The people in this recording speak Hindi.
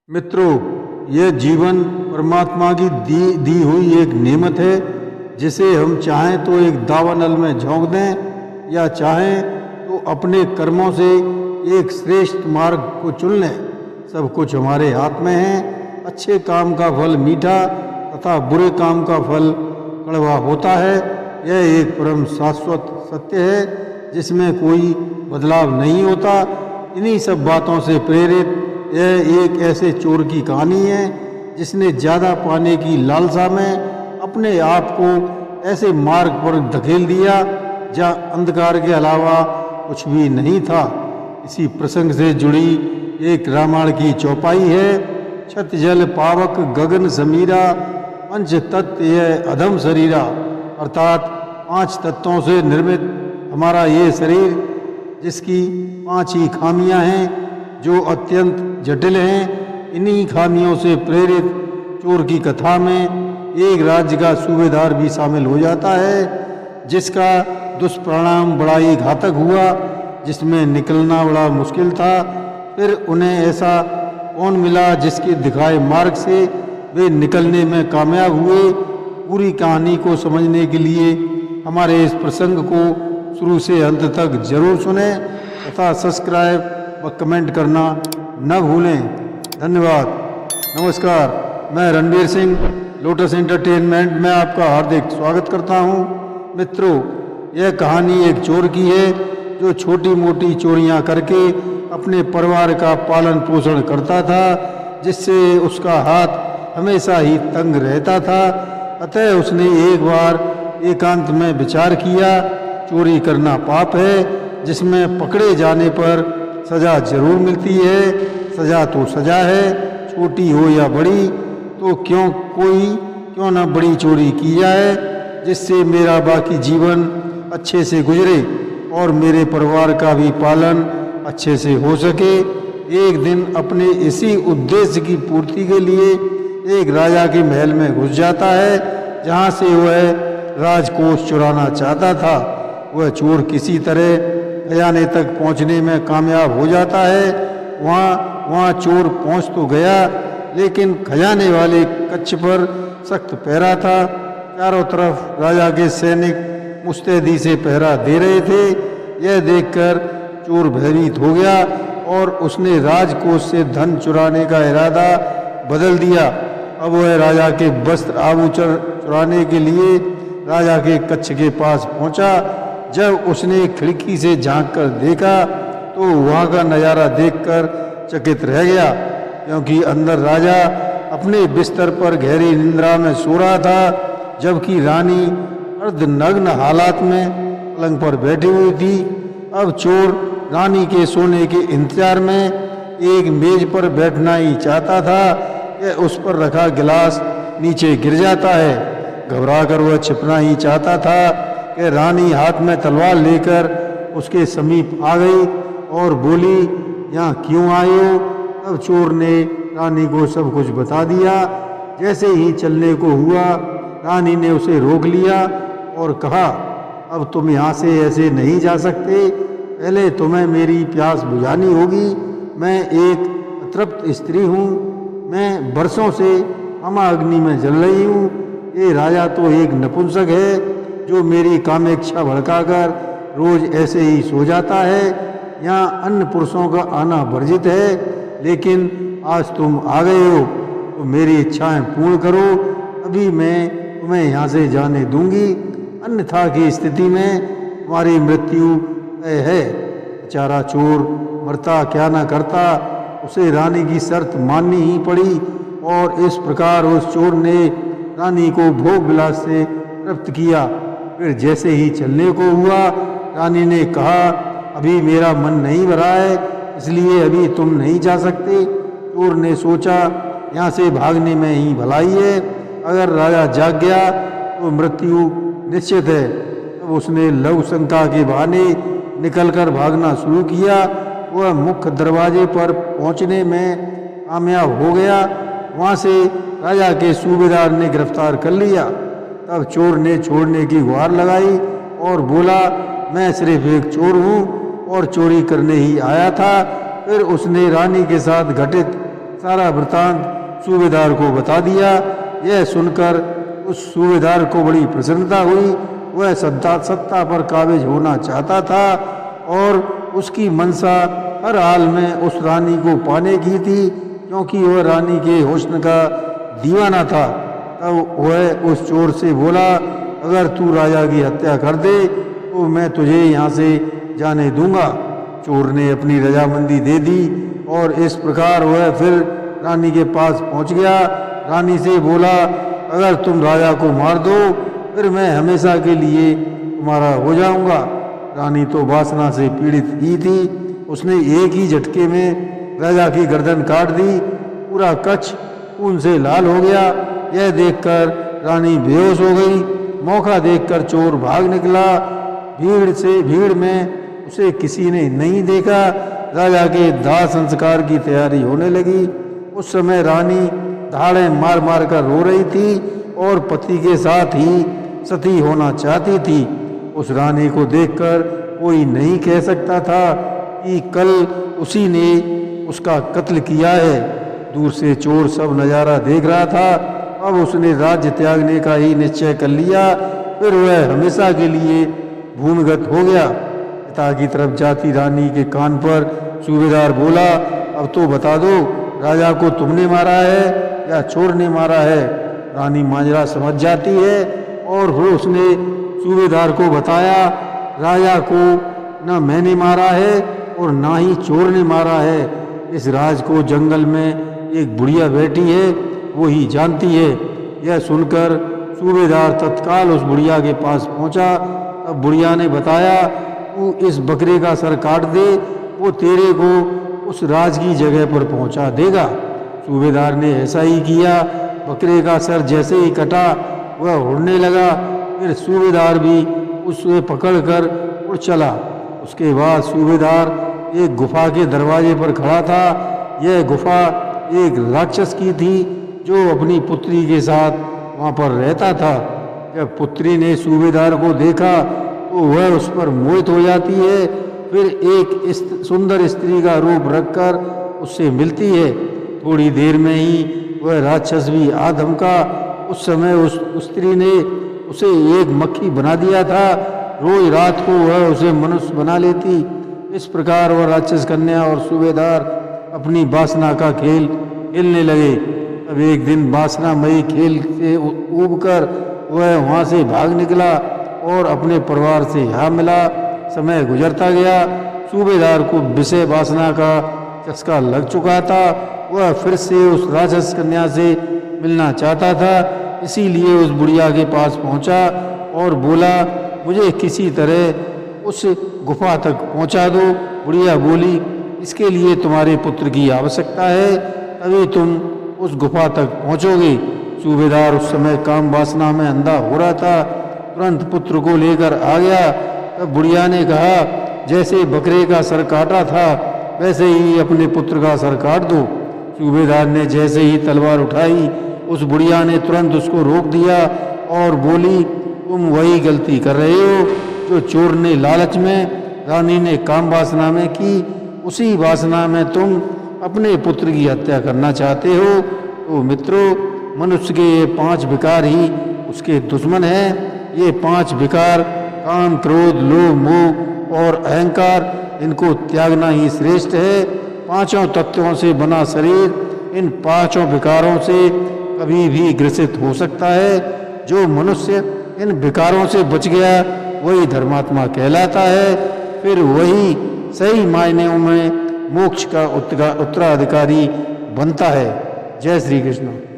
मित्रों, यह जीवन परमात्मा की दी हुई एक नेमत है, जिसे हम चाहें तो एक दावानल में झोंक दें या चाहें तो अपने कर्मों से एक श्रेष्ठ मार्ग को चुन लें। सब कुछ हमारे हाथ में है। अच्छे काम का फल मीठा तथा बुरे काम का फल कड़वा होता है। यह एक परम शाश्वत सत्य है जिसमें कोई बदलाव नहीं होता। इन्हीं सब बातों से प्रेरित यह एक ऐसे चोर की कहानी है जिसने ज़्यादा पाने की लालसा में अपने आप को ऐसे मार्ग पर धकेल दिया जहाँ अंधकार के अलावा कुछ भी नहीं था। इसी प्रसंग से जुड़ी एक रामायण की चौपाई है। छत जल पावक गगन समीरा, पंच तत्व यह अधम शरीरा। अर्थात 5 तत्वों से निर्मित हमारा ये शरीर, जिसकी 5 ही खामियां हैं जो अत्यंत जटिल हैं। इन्हीं खामियों से प्रेरित चोर की कथा में एक राज्य का सूबेदार भी शामिल हो जाता है, जिसका दुष्परिणाम बड़ा ही घातक हुआ, जिसमें निकलना बड़ा मुश्किल था। फिर उन्हें ऐसा कौन मिला जिसके दिखाए मार्ग से वे निकलने में कामयाब हुए। पूरी कहानी को समझने के लिए हमारे इस प्रसंग को शुरू से अंत तक जरूर सुनें तथा सब्सक्राइब व कमेंट करना न भूलें। धन्यवाद। नमस्कार, मैं रणवीर सिंह, लोटस एंटरटेनमेंट में आपका हार्दिक स्वागत करता हूं। मित्रों, यह कहानी एक चोर की है जो छोटी मोटी चोरियां करके अपने परिवार का पालन पोषण करता था, जिससे उसका हाथ हमेशा ही तंग रहता था। अतः उसने एक बार एकांत में विचार किया, चोरी करना पाप है, जिसमें पकड़े जाने पर सज़ा जरूर मिलती है। सज़ा तो सज़ा है, छोटी हो या बड़ी, तो क्यों ना बड़ी चोरी की जाए, जिससे मेरा बाकी जीवन अच्छे से गुजरे और मेरे परिवार का भी पालन अच्छे से हो सके। एक दिन अपने इसी उद्देश्य की पूर्ति के लिए एक राजा के महल में घुस जाता है, जहाँ से वह राजकोष चुराना चाहता था। वह चोर किसी तरह खजाने तक पहुंचने में कामयाब हो जाता है। वहाँ चोर पहुंच तो गया, लेकिन खजाने वाले कक्ष पर सख्त पहरा था। चारों तरफ राजा के सैनिक मुस्तैदी से पहरा दे रहे थे। यह देखकर चोर भयभीत हो गया और उसने राजकोष से धन चुराने का इरादा बदल दिया। अब वह राजा के वस्त्र आभूषण चुराने के लिए राजा के कक्ष के पास पहुंचा। जब उसने खिड़की से झांककर देखा तो वहाँ का नज़ारा देखकर चकित रह गया, क्योंकि अंदर राजा अपने बिस्तर पर गहरी निंद्रा में सो रहा था, जबकि रानी अर्धनग्न हालात में पलंग पर बैठी हुई थी। अब चोर रानी के सोने के इंतजार में एक मेज पर बैठना ही चाहता था कि उस पर रखा गिलास नीचे गिर जाता है। घबराकर वह छिपना ही चाहता था कि रानी हाथ में तलवार लेकर उसके समीप आ गई और बोली, यहाँ क्यों आए हो? तब चोर ने रानी को सब कुछ बता दिया। जैसे ही चलने को हुआ, रानी ने उसे रोक लिया और कहा, अब तुम यहाँ से ऐसे नहीं जा सकते। पहले तुम्हें मेरी प्यास बुझानी होगी। मैं एक अतृप्त स्त्री हूँ। मैं बरसों से अग्नि में जल रही हूँ। ये राजा तो एक नपुंसक है जो मेरी कामेच्छा भड़काकर रोज ऐसे ही सो जाता है। यहाँ अन्य पुरुषों का आना वर्जित है, लेकिन आज तुम आ गए हो तो मेरी इच्छाएं पूर्ण करो, अभी मैं तुम्हें यहाँ से जाने दूंगी। अन्यथा की स्थिति में तुम्हारी मृत्यु तय है। बेचारा चोर मरता क्या न करता, उसे रानी की शर्त माननी ही पड़ी और इस प्रकार उस चोर ने रानी को भोग विलास से तृप्त किया। फिर जैसे ही चलने को हुआ, रानी ने कहा, अभी मेरा मन नहीं भरा है, इसलिए अभी तुम नहीं जा सकते। चोर ने सोचा, यहाँ से भागने में ही भलाई है। अगर राजा जाग गया तो मृत्यु निश्चित है। तब उसने लघु शंका के बहाने निकलकर भागना शुरू किया। वह मुख्य दरवाजे पर पहुँचने में कामयाब हो गया। वहाँ से राजा के सूबेदार ने गिरफ्तार कर लिया। तब चोर ने छोड़ने की गुहार लगाई और बोला, मैं सिर्फ एक चोर हूँ और चोरी करने ही आया था। फिर उसने रानी के साथ घटित सारा वृतांत सूबेदार को बता दिया। यह सुनकर उस सूबेदार को बड़ी प्रसन्नता हुई। वह सत्ता पर काबिज होना चाहता था और उसकी मनसा हर हाल में उस रानी को पाने की थी, क्योंकि वह रानी के हुस्न का दीवाना था। तब वह उस चोर से बोला, अगर तू राजा की हत्या कर दे तो मैं तुझे यहाँ से जाने दूंगा। चोर ने अपनी रजामंदी दे दी और इस प्रकार वह फिर रानी के पास पहुँच गया। रानी से बोला, अगर तुम राजा को मार दो फिर मैं हमेशा के लिए तुम्हारा हो जाऊंगा। रानी तो वासना से पीड़ित ही थी। उसने एक ही झटके में राजा की गर्दन काट दी। पूरा कच्छ खून से लाल हो गया। यह देखकर रानी बेहोश हो गई। मौका देखकर चोर भाग निकला। भीड़ में उसे किसी ने नहीं देखा। राजा के दाह संस्कार की तैयारी होने लगी। उस समय रानी धाड़े मार मार कर रो रही थी और पति के साथ ही सती होना चाहती थी। उस रानी को देखकर कोई नहीं कह सकता था कि कल उसी ने उसका कत्ल किया है। दूर से चोर सब नज़ारा देख रहा था। अब उसने राज्य त्यागने का ही निश्चय कर लिया। फिर वह हमेशा के लिए भूमिगत हो गया। पिता की तरफ जाती रानी के कान पर सूबेदार बोला, अब तो बता दो, राजा को तुमने मारा है या चोर ने मारा है? रानी माजरा समझ जाती है और फिर उसने सूबेदार को बताया, राजा को न मैंने मारा है और ना ही चोर ने मारा है। इस राज को जंगल में एक बुढ़िया बैठी है, वो ही जानती है। यह सुनकर सूबेदार तत्काल उस बुढ़िया के पास पहुंचा। तब बुढ़िया ने बताया, तू इस बकरे का सर काट दे, वो तेरे को उस राज की जगह पर पहुंचा देगा। सूबेदार ने ऐसा ही किया। बकरे का सर जैसे ही कटा वह उड़ने लगा। फिर सूबेदार भी उसे पकड़कर उड़ चला। उसके बाद सूबेदार एक गुफा के दरवाजे पर खड़ा था। यह गुफा एक राक्षस की थी जो अपनी पुत्री के साथ वहाँ पर रहता था। जब पुत्री ने सूबेदार को देखा तो वह उस पर मोहित हो जाती है। फिर एक सुंदर स्त्री का रूप रखकर उससे मिलती है। थोड़ी देर में ही वह राक्षस भी आ धमका। उस समय उस स्त्री ने उसे एक मक्खी बना दिया था। रोज रात को वह उसे मनुष्य बना लेती। इस प्रकार वह राक्षस कन्या और सूबेदार अपनी वासना का खेल खेलने लगे। अब एक दिन वासनामयी खेल से ऊबकर वह वहाँ से भाग निकला और अपने परिवार से यहाँ मिला। समय गुजरता गया। सूबेदार को विषय वासना का चस्का लग चुका था। वह फिर से उस राक्षस कन्या से मिलना चाहता था। इसीलिए उस बुढ़िया के पास पहुंचा और बोला, मुझे किसी तरह उस गुफा तक पहुंचा दो। बुढ़िया बोली, इसके लिए तुम्हारे पुत्र की आवश्यकता है, तभी तुम उस गुफा तक पहुंचोगे। सूबेदार उस समय काम वासना में अंधा हो रहा था। तुरंत पुत्र को लेकर आ गया। तब बुढ़िया ने कहा, जैसे बकरे का सर काटा था वैसे ही अपने पुत्र का सर काट दो। सूबेदार ने जैसे ही तलवार उठाई, उस बुढ़िया ने तुरंत उसको रोक दिया और बोली, तुम वही गलती कर रहे हो जो चोर ने लालच में, रानी ने काम वासना में की। उसी वासना में तुम अपने पुत्र की हत्या करना चाहते हो। तो मित्रों, मनुष्य के ये 5 विकार ही उसके दुश्मन हैं। ये 5 विकार काम, क्रोध, लोभ, मोह और अहंकार, इनको त्यागना ही श्रेष्ठ है। 5 तत्वों से बना शरीर इन 5 विकारों से कभी भी ग्रसित हो सकता है। जो मनुष्य इन विकारों से बच गया वही धर्मात्मा कहलाता है। फिर वही सही मायनों में मोक्ष का उत्तराधिकारी बनता है। जय श्री कृष्ण।